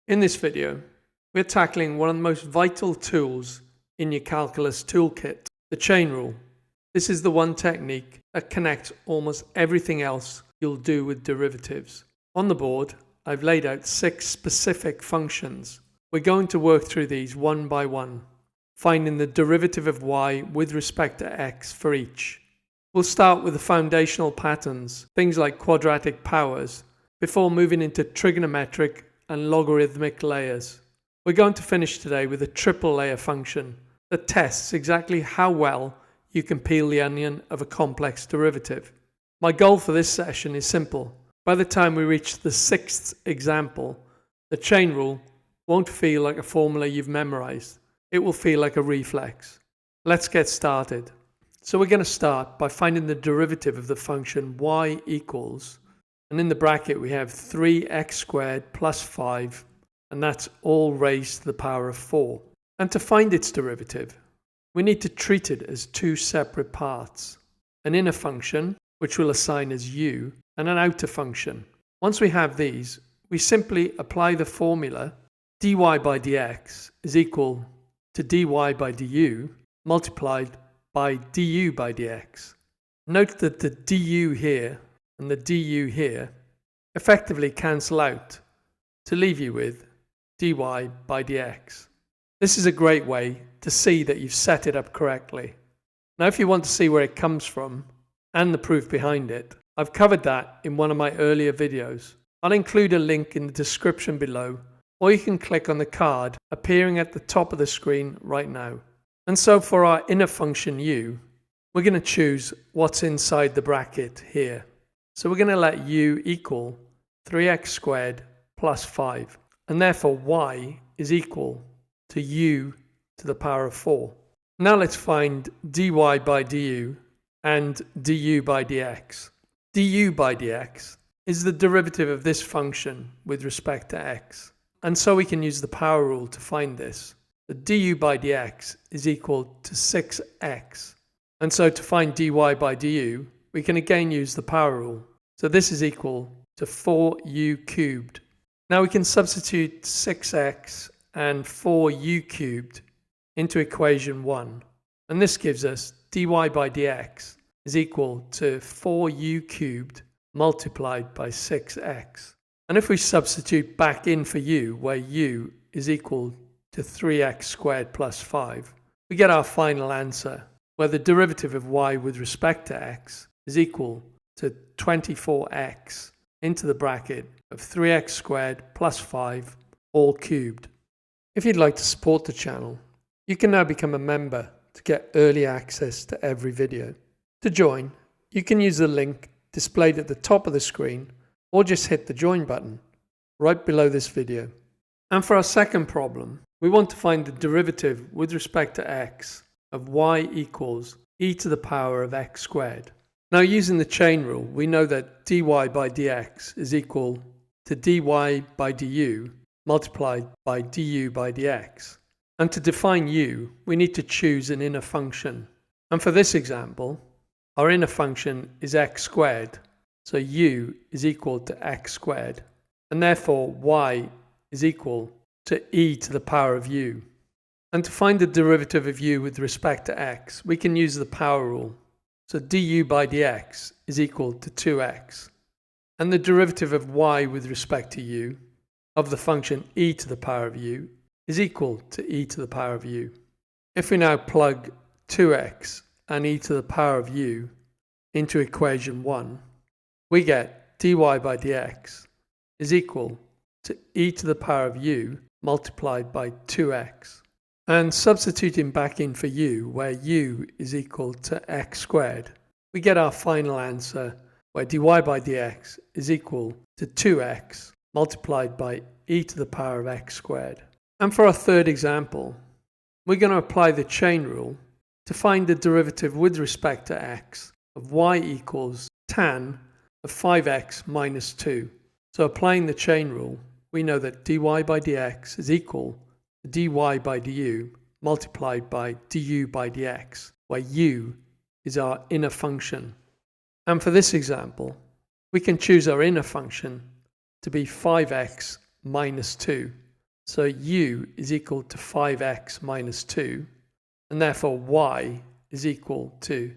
In this video, we're tackling one of the most vital tools in your calculus toolkit, the chain rule. This is the one technique that connects almost everything else you'll do with derivatives. On the board, I've laid out 6 specific functions. We're going to work through these one by one, finding the derivative of y with respect to x for each. We'll start with the foundational patterns, things like quadratic powers, before moving into trigonometric and logarithmic layers. We're going to finish today with a triple layer function that tests exactly how well you can peel the onion of a complex derivative. My goal for this session is simple. By the time we reach the 6th example, the chain rule won't feel like a formula you've memorized. It will feel like a reflex. Let's get started. So we're going to start by finding the derivative of the function y equals, and in the bracket we have 3x squared plus 5, and that's all raised to the power of 4. And to find its derivative, we need to treat it as 2 separate parts. An inner function, which we'll assign as u, and an outer function. Once we have these, we simply apply the formula dy by dx is equal to dy by du multiplied by du by dx. Note that the du here and the du here effectively cancel out to leave you with dy by dx. This is a great way to see that you've set it up correctly. Now if you want to see where it comes from and the proof behind it, I've covered that in one of my earlier videos. I'll include a link in the description below, or you can click on the card appearing at the top of the screen right now. And so for our inner function u, we're going to choose what's inside the bracket here. So we're going to let u equal 3x squared plus 5, and therefore y is equal to u to the power of 4. Now let's find dy by du and du by dx. Du by dx is the derivative of this function with respect to x, and so we can use the power rule to find this. The du by dx is equal to 6x, and so to find dy by du, we can again use the power rule. So this is equal to 4u cubed. Now we can substitute 6x and 4u cubed into equation 1, and this gives us dy by dx is equal to 4u cubed multiplied by 6x. And if we substitute back in for u, where u is equal to 3x squared plus 5, we get our final answer, where the derivative of y with respect to x is equal to 24x into the bracket of 3x squared plus 5 all cubed. If you'd like to support the channel, you can now become a member to get early access to every video. To join, you can use the link displayed at the top of the screen, or just hit the join button right below this video. And for our second problem, we want to find the derivative with respect to x of y equals e to the power of x squared. Now using the chain rule, we know that dy by dx is equal to dy by du multiplied by du by dx. And to define u, we need to choose an inner function. And for this example, our inner function is x squared, so u is equal to x squared, and therefore y is equal to e to the power of u. And to find the derivative of u with respect to x, we can use the power rule. So du by dx is equal to 2x. And the derivative of y with respect to u of the function e to the power of u is equal to e to the power of u. If we now plug 2x and e to the power of u into equation 1, we get dy by dx is equal to e to the power of u multiplied by 2x. And substituting back in for u, where u is equal to x squared, we get our final answer, where dy by dx is equal to 2x multiplied by e to the power of x squared. And for our third example, we're going to apply the chain rule to find the derivative with respect to x of y equals tan of 5x minus 2. So applying the chain rule, we know that dy by dx is equal to dy by du multiplied by du by dx, where u is our inner function. And for this example, we can choose our inner function to be 5x minus 2. So u is equal to 5x minus 2, and therefore y is equal to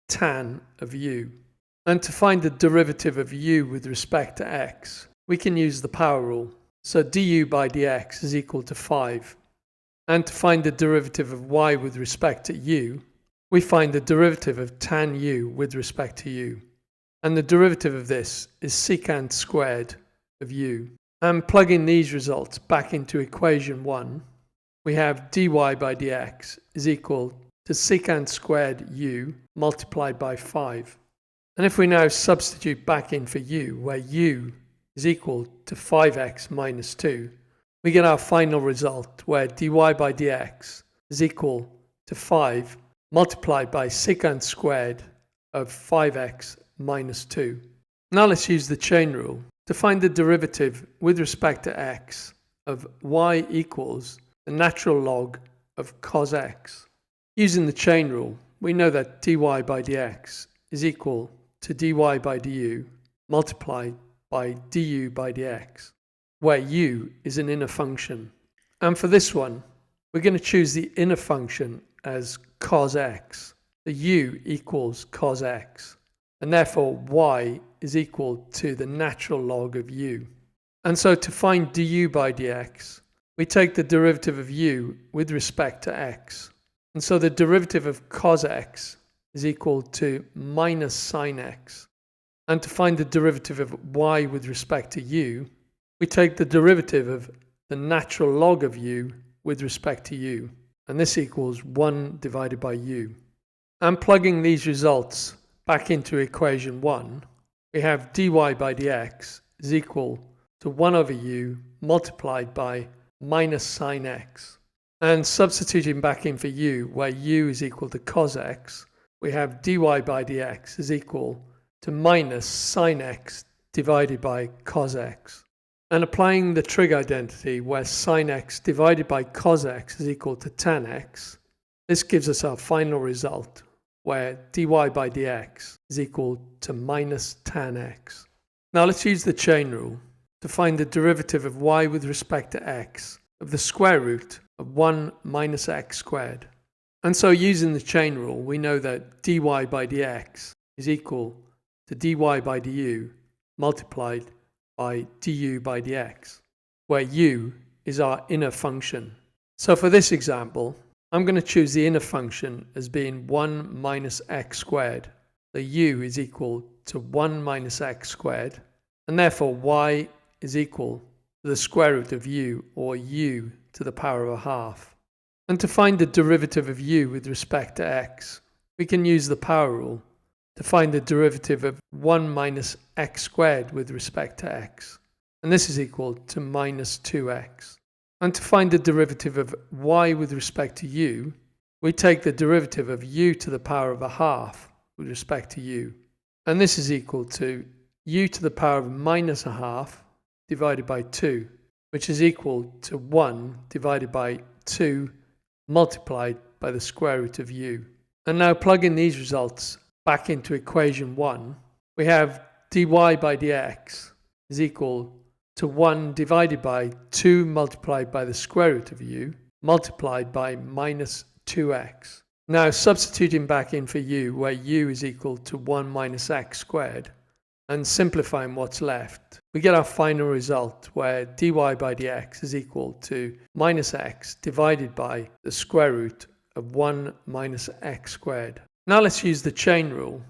tan of u. And to find the derivative of u with respect to x, we can use the power rule. So du by dx is equal to 5. And to find the derivative of y with respect to u, we find the derivative of tan u with respect to u. And the derivative of this is secant squared of u. And plugging these results back into equation 1, we have dy by dx is equal to secant squared u multiplied by 5. And if we now substitute back in for u, where u is equal to 5x minus 2, we get our final result where dy by dx is equal to 5 multiplied by secant squared of 5x minus 2. Now let's use the chain rule to find the derivative with respect to x of y equals the natural log of cos x. Using the chain rule, we know that dy by dx is equal to dy by du multiplied by du by dx, where u is an inner function. And for this one, we're going to choose the inner function as cos x. The u equals cos x, and therefore y is equal to the natural log of u. And so to find du by dx, we take the derivative of u with respect to x. And so the derivative of cos x is equal to minus sin x. And to find the derivative of y with respect to u, we take the derivative of the natural log of u with respect to u. And this equals 1 divided by u. And plugging these results back into equation 1, we have dy by dx is equal to 1 over u multiplied by minus sin x. And substituting back in for u, where u is equal to cos x, we have dy by dx is equal to minus sin x divided by cos x. And applying the trig identity, where sin x divided by cos x is equal to tan x, this gives us our final result, where dy by dx is equal to minus tan x. Now let's use the chain rule to find the derivative of y with respect to x of the square root of 1 minus x squared. And so using the chain rule, we know that dy by dx is equal to dy by du multiplied by du by dx, where u is our inner function. So for this example, I'm going to choose the inner function as being 1 minus x squared. The u is equal to 1 minus x squared, and therefore y is equal to the square root of u, or u to the power of a half. And to find the derivative of u with respect to x, we can use the power rule to find the derivative of 1 minus x squared with respect to x. And this is equal to minus 2x. And to find the derivative of y with respect to u, we take the derivative of u to the power of a half with respect to u. And this is equal to u to the power of minus a half divided by 2, which is equal to 1 divided by 2 multiplied by the square root of u. And now plugging these results back into equation 1, we have dy by dx is equal to 1 divided by 2 multiplied by the square root of u multiplied by minus 2x. Now substituting back in for u, where u is equal to 1 minus x squared, and simplifying what's left, we get our final result where dy by dx is equal to minus x divided by the square root of 1 minus x squared. Now let's use the chain rule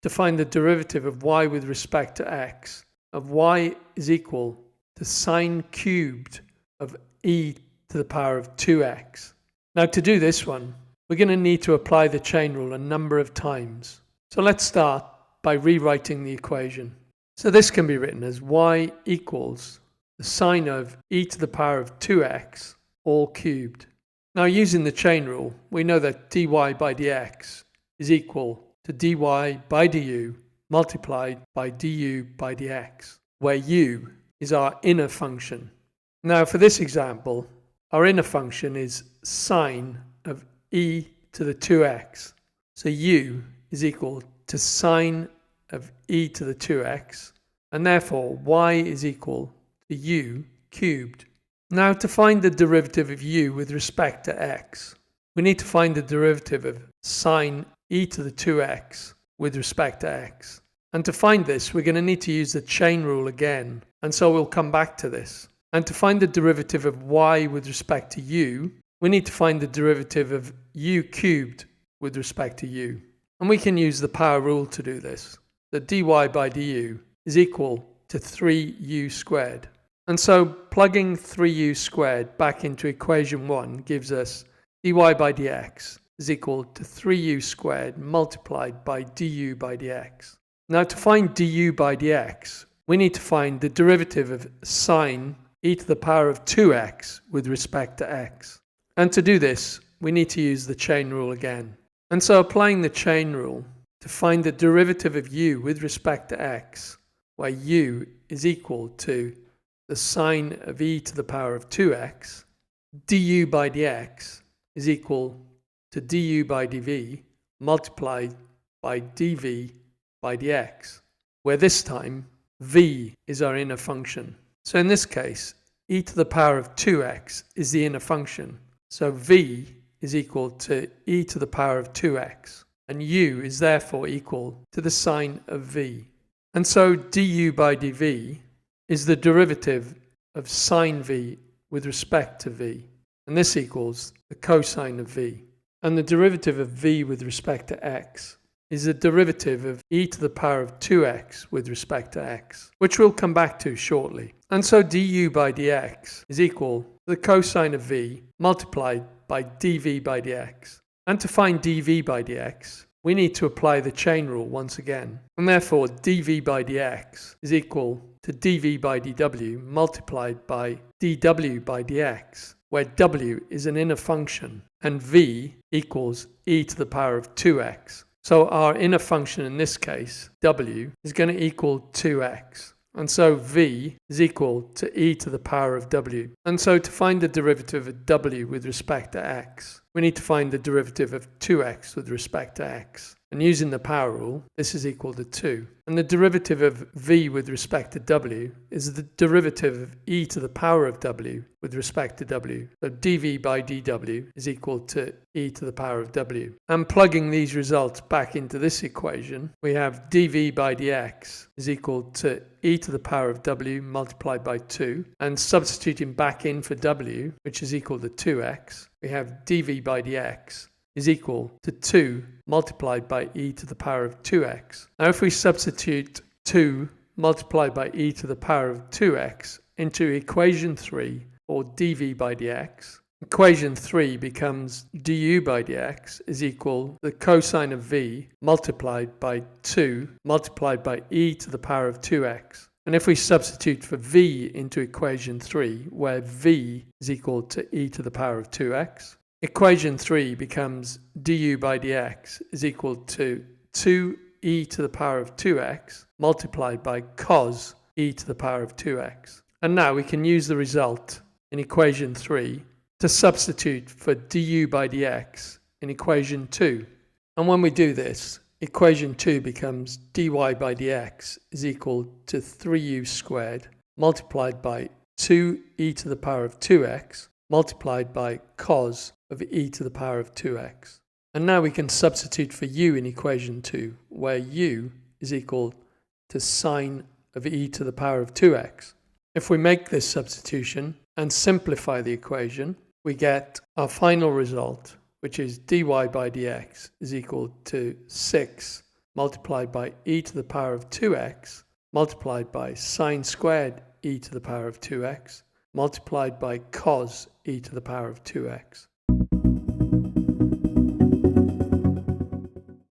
to find the derivative of y with respect to x of y is equal to sine cubed of e to the power of 2x. Now to do this one, we're going to need to apply the chain rule a number of times. So let's start by rewriting the equation. So this can be written as y equals the sine of e to the power of 2x all cubed. Now using the chain rule, we know that dy by dx is equal to dy by du multiplied by du by dx, where u is our inner function. Now for this example, our inner function is sine of e to the 2x. So u is equal to sine of e to the 2x, and therefore y is equal to u cubed. Now to find the derivative of u with respect to x, we need to find the derivative of sine e to the 2x with respect to x. And to find this, we're going to need to use the chain rule again, and so we'll come back to this. And to find the derivative of y with respect to u, we need to find the derivative of u cubed with respect to u. And we can use the power rule to do this. The dy by du is equal to 3u squared. And so plugging 3u squared back into equation 1 gives us dy by dx is equal to 3u squared multiplied by du by dx. Now to find du by dx, we need to find the derivative of sine e to the power of 2x with respect to x. And to do this, we need to use the chain rule again. And so applying the chain rule to find the derivative of u with respect to x, where u is equal to the sine of e to the power of 2x, du by dx is equal to du by dv multiplied by dv by dx, where this time v is our inner function. So in this case, e to the power of 2x is the inner function. So v is equal to e to the power of 2x, and u is therefore equal to the sine of v. And so du by dv is the derivative of sine v with respect to v, and this equals the cosine of v. And the derivative of v with respect to x is the derivative of e to the power of 2x with respect to x, which we'll come back to shortly. And so du by dx is equal to the cosine of v multiplied by dv by dx. And to find dv by dx, we need to apply the chain rule once again. And therefore dv by dx is equal to dv by dw multiplied by dw by dx, where w is an inner function and v equals e to the power of 2x. So our inner function in this case, w, is going to equal 2x. And so v is equal to e to the power of w. And so to find the derivative of w with respect to x, we need to find the derivative of 2x with respect to x. And using the power rule, this is equal to 2. And the derivative of v with respect to w is the derivative of e to the power of w with respect to w. So dv by dw is equal to e to the power of w. And plugging these results back into this equation, we have dv by dx is equal to e to the power of w multiplied by 2. And substituting back in for w, which is equal to 2x, we have dv by dx is equal to 2 multiplied by e to the power of 2x. Now if we substitute 2 multiplied by e to the power of 2x into equation 3, or dv by dx, equation 3 becomes du by dx is equal to the cosine of v multiplied by 2 multiplied by e to the power of 2x. And if we substitute for v into equation 3, where v is equal to e to the power of 2x, equation 3 becomes du by dx is equal to 2e to the power of 2x multiplied by cos e to the power of 2x. And now we can use the result in equation 3 to substitute for du by dx in equation 2. And when we do this, equation 2 becomes dy by dx is equal to 3u squared multiplied by 2e to the power of 2x multiplied by cos of e to the power of 2x. And now we can substitute for u in equation 2, where u is equal to sine of e to the power of 2x. If we make this substitution and simplify the equation, we get our final result, which is dy by dx is equal to 6 multiplied by e to the power of 2x multiplied by sine squared e to the power of 2x multiplied by cos e to the power of 2x.